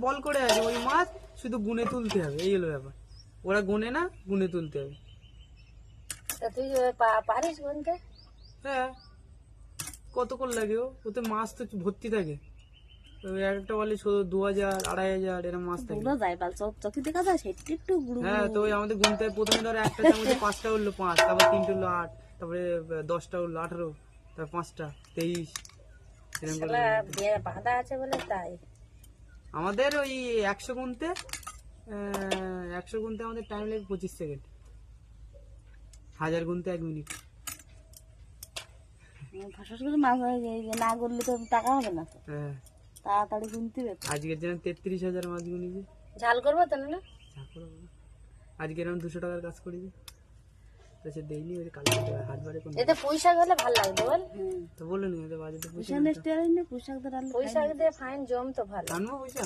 বল করে আছে ওই মাছ শুধু গুনে তুলতে হবে, এই হলো ব্যাপার। ওরা গুনে না, গুনে তুলতে হবে। তা তুই পারিস গুনতে? হ্যাঁ, কতক্ষণ লাগে? ওতে মাছ তো ভর্তি থাকে। ওই একটা বলে 2000 2500 এরকম মাছ থাকে। বুড়ো যায় বাল চকি দেখা যায় সেটা একটু বুড়ো। হ্যাঁ, তো ওই আমাদের গুনতে হয়। প্রথমে ধরো একটা চামচে 5টা উঠলো 5, তারপর 3টে উঠলো 8, তারপরে 10টা উঠলো 18, তারপর 5টা 23, এরকম করে। বাঁধা আছে বলে তাই। আমাদের ওই 100 গুনতে 100 গুনতে আমাদের টাইম লাগে 25 সেকেন্ড। 1000 গুনতে 1 মিনিট। ফাঁসস করে মাছ না করলে তো টাকা হবে না তো। হ্যাঁ, তাড়াতাড়ি গুনতে হবে। আজকের যেন 33,000 মাছ গুনিছে। ঝাল করবো তো না? আজকে এরকম 200 টাকার কাজ করেছে, তো সে দেয়নি। ওই কালকে হাট বারে কোন এতে পয়সা গেলে ভালো লাগবে বল। তো বললো নি ওদের বাজেটে পয়সা নেই, পয়সা দিয়ে ফাইন জম তো ভালো। আনবো পয়সা।